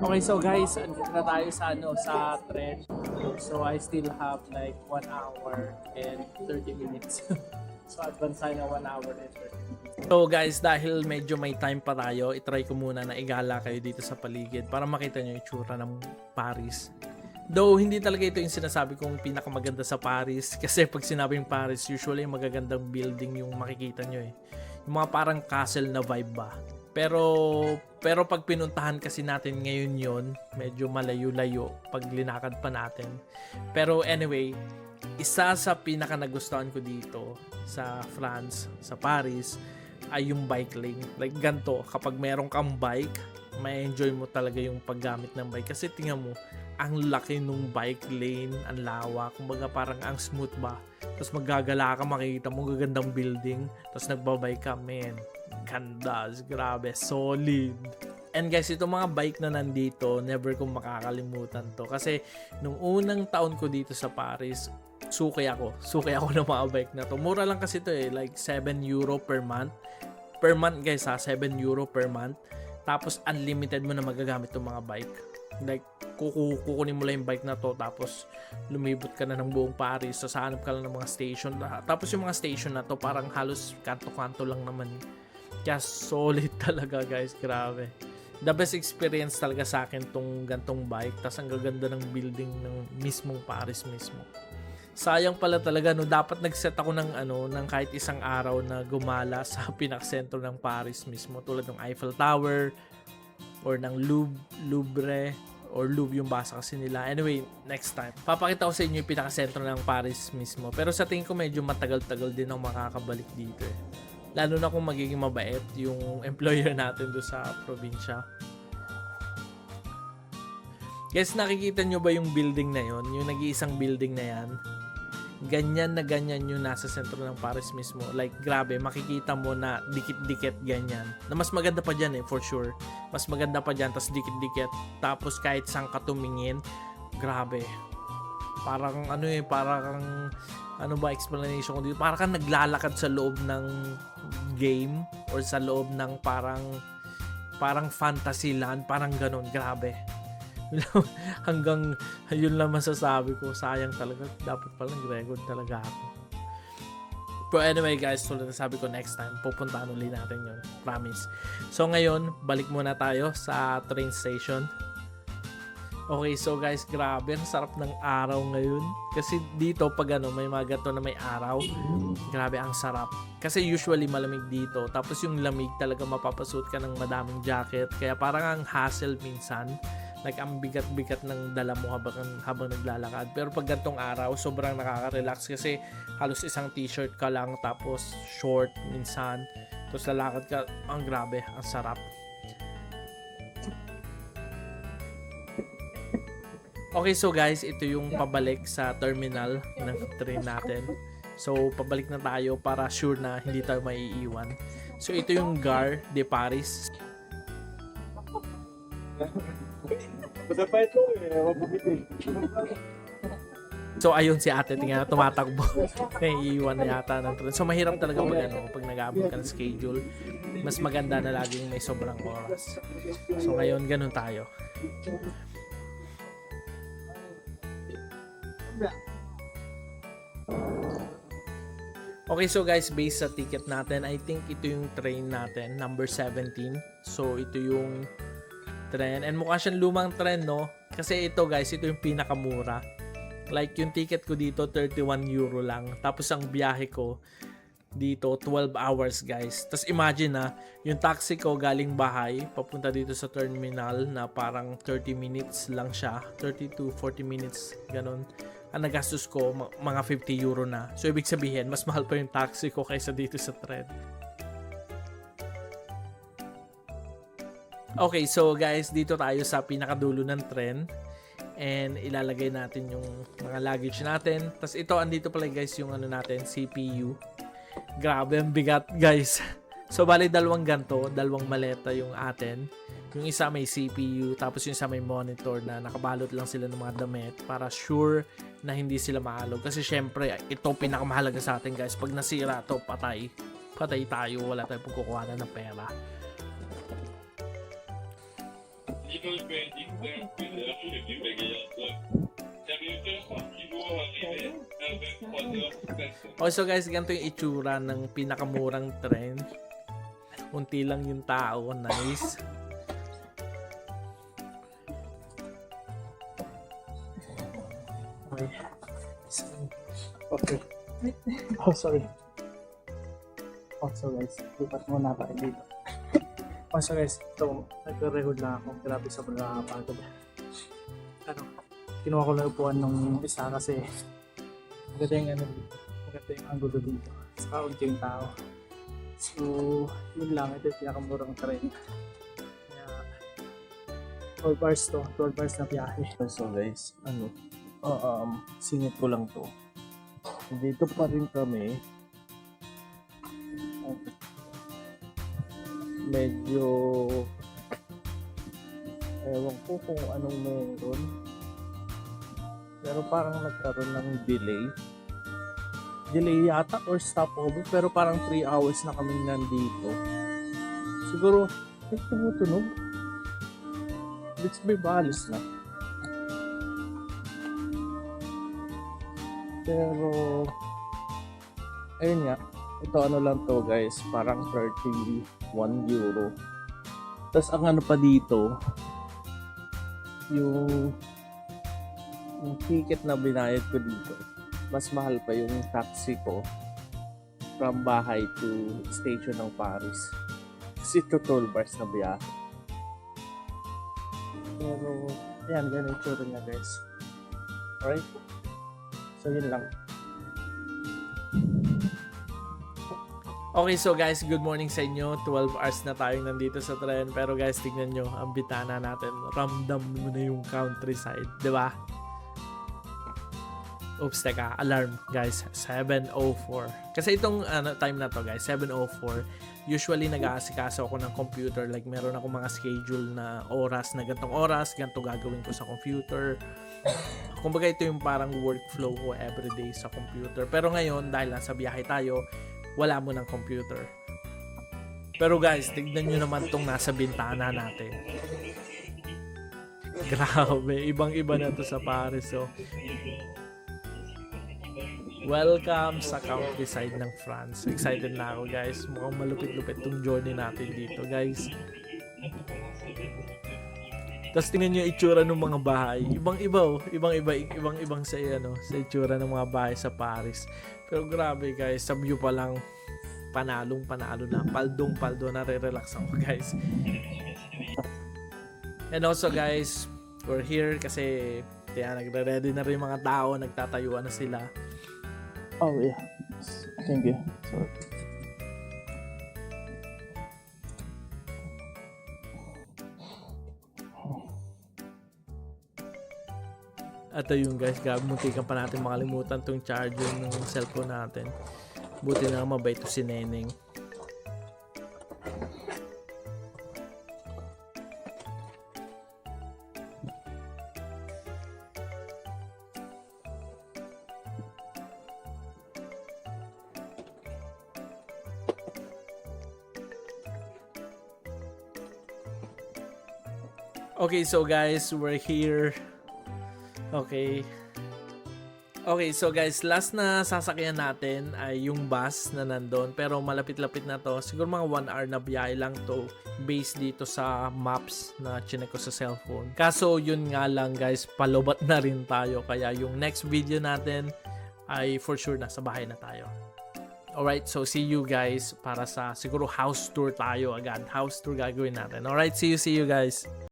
Okay, so guys, andito na tayo sa trend. So I still have like 1 hour and 30 minutes. So advance tayo na 1 hour and 30 minutes. So guys, dahil medyo may time pa tayo, itry ko muna na igala kayo dito sa paligid para makita nyo yung itsura ng Paris. Though hindi talaga ito yung sinasabi kong pinakamaganda sa Paris, kasi pag sinabing Paris, usually magagandang building yung makikita nyo eh. Yung mga parang castle na vibe ba. Pero pag pinuntahan kasi natin ngayon yon, medyo malayo-layo pag linakad pa natin. Pero anyway, isa sa pinaka nagustuhan ko dito sa France, sa Paris, ay yung bike lane. Like ganito, kapag meron kang bike, may enjoy mo talaga yung paggamit ng bike. Kasi tingnan mo, ang laki nung bike lane, ang lawak, kumbaga parang ang smooth ba. Tapos maggagala ka, makikita mo gagandang building, tapos nagbabike ka, man. Ganda, grabe, solid. And guys, itong mga bike na nandito, never kong makakalimutan to. Kasi nung unang taon ko dito sa Paris, suki ako ng mga bike na to. Mura lang kasi to eh, like 7 euro per month. Per month guys ha, 7 euro per month. Tapos unlimited mo na magagamit tong mga bike. Like, kukunin mo lang yung bike na to, tapos lumibot ka na ng buong Paris, so sahanap ka lang ng mga station. Tapos yung mga station na to, parang halos kanto-kanto lang naman. Kaya solid talaga guys, grabe. The best experience talaga sa akin tong gantong bike, tas ang gaganda ng building ng mismong Paris mismo. Sayang pala talaga no, dapat nag-set ako ng ng kahit isang araw na gumala sa pinakasentro ng Paris mismo, tulad ng Eiffel Tower or ng Louvre or Louvre yung basa kasi nila. Anyway, next time papakita ko sa inyo yung pinakasentro ng Paris mismo. Pero sa tingin ko medyo matagal-tagal din ako makakabalik dito eh. Lalo na kung magiging mabait yung employer natin doon sa probinsya. Guys, nakikita nyo ba yung building na yon? Yung nag-iisang building na yan? Ganyan na ganyan yung nasa sentro ng Paris mismo. Like, grabe, makikita mo na dikit-dikit ganyan. Na mas maganda pa dyan eh, for sure. Mas maganda pa dyan, tas dikit-dikit. Tapos kahit saan ka tumingin, grabe. Parang ano ba explanation ko dito? Parang kang naglalakad sa loob ng game or sa loob ng parang fantasy land, parang ganun, grabe. Hanggang yun lang masasabi ko, sayang talaga, dapat pala nag-record talaga ako. But anyway guys, tulad na sabi ko, next time pupuntahan ulit natin yun, promise. So ngayon, balik muna tayo sa train station. Okay, so guys, grabe, ang sarap ng araw ngayon. Kasi dito, pag may mga gato na may araw, grabe, ang sarap. Kasi usually malamig dito. Tapos yung lamig talaga mapapasuot ka ng madaming jacket. Kaya parang ang hassle minsan. Like, ang bigat-bigat ng dala mo habang naglalakad. Pero pag gantong araw, sobrang nakaka-relax kasi halos isang t-shirt ka lang, tapos short minsan. Tapos lalakad ka, ang grabe, ang sarap. Okay, so guys, ito yung pabalik sa terminal ng train natin. So, pabalik na tayo para sure na hindi tayo maiiwan. So, ito yung Gare de Paris. So, ayun si ate, tingnan na tumatakbo. Naiiwan na yata ng train. So, mahirap talaga pag nag-aabot ka ng schedule. Mas maganda na laging may sobrang oras. So, ngayon, ganun tayo. Okay, so guys, based sa ticket natin, I think ito yung train natin, number 17. So, ito yung train. And mukha siyang lumang train, no? Kasi ito, guys, ito yung pinakamura. Like, yung ticket ko dito, 31 euro lang. Tapos, ang biyahe ko dito, 12 hours, guys. Tapos, imagine yung taxi ko galing bahay, papunta dito sa terminal na parang 30 minutes lang siya. 30 to 40 minutes, ganun. Ang nagastos ko, mga 50 euro na. So, ibig sabihin, mas mahal pa yung taxi ko kaysa dito sa tren. Okay, so guys, dito tayo sa pinakadulo ng tren. And ilalagay natin yung mga luggage natin. Tapos ito, andito pala guys yung natin, CPU. Grabe, ang bigat guys. So, bali dalawang ganto, dalawang maleta yung atin. Yung isa may CPU, tapos yung isa may monitor na nakabalot lang sila ng mga damit para sure na hindi sila maalog. Kasi syempre, ito pinakamahalaga sa atin guys. Pag nasira to, patay. Patay tayo, wala tayong pagkukuhanan ng pera. Also guys, ganito yung itsura ng pinakamurang tren. Unti lang yung tao, nice. Okay. Oh, sorry. So guys, lupat muna tayo dito. So guys, ito, nagre-rehold na ako. Grabe sa nakakapagod. Kinuha ko lang upuan nung isa kasi maganda yung ano dito. Maganda yung angulo dito. Saka unti yung tao. So, yun lang. Ito yung pinakamurang train. Kaya, 12 hours to. 12 hours na biyahe. So guys, singit ko lang to. Dito pa rin kami. Medyo ewan ko kung anong meron. Pero parang nagkaroon ng delay. Delay yata or stopover. Pero parang 3 hours na kami nandito. Siguro, tumutunog. Let's be balis na. Pero, ayun nga. Ito ano lang to guys. Parang 31 euro. Tapos ang ano pa dito, yung ticket na binayad ko dito, mas mahal pa yung taxi ko from bahay to station ng Paris. Kasi ito 12 hours na biyahe. Pero, yan, ganun yung tsura niya guys. Alright? So, yun lang. Okay, so guys, good morning sa inyo. 12 hours na tayong nandito sa tren. Pero guys, tignan nyo, ang bitana natin. Ramdam mo na yung countryside. Diba? Oops, teka. Alarm, guys. 7:04. Kasi itong time na to, guys, 7:04. Usually, nag-aasikaso ako ng computer. Like, meron ako mga schedule na oras, na gantong oras, ganto gagawin ko sa computer. Kumbaga, ito yung parang workflow ko everyday sa computer. Pero ngayon, dahil nasa biyahe tayo, wala mo ng computer. Pero guys, tignan nyo naman tong nasa bintana natin. Grabe, ibang-iba na to sa Paris. So, welcome sa countryside ng France. Excited na ako guys. Mukhang malupit-lupit tong journey natin dito guys. Tapos tingnan nyo yung itsura ng mga bahay. Ibang-iba oh. Ibang-ibang sa itsura ng mga bahay sa Paris. Pero grabe guys, sa view pa lang, panalo na. Paldong-paldo na, re-relax ako guys. And also guys, we're here kasi nagre-ready na rin mga tao, nagtatayuan na sila. Oh yeah. Thank you. Sorry. At ayun guys, muntikan pa natin makalimutan tong charger ng cellphone natin. Buti na mabait to si Neneng. Okay, so guys, we're here. Okay, so guys, last na sasakyan natin ay yung bus na nandun. Pero malapit-lapit na to. Siguro mga 1 hour na biyahe lang to. Based dito sa maps na chinek ko sa cellphone. Kaso yun nga lang guys, palobat na rin tayo. Kaya yung next video natin ay for sure nasa bahay na tayo. Alright, so see you guys para sa siguro house tour tayo agad. House tour gagawin natin. Alright, see you guys.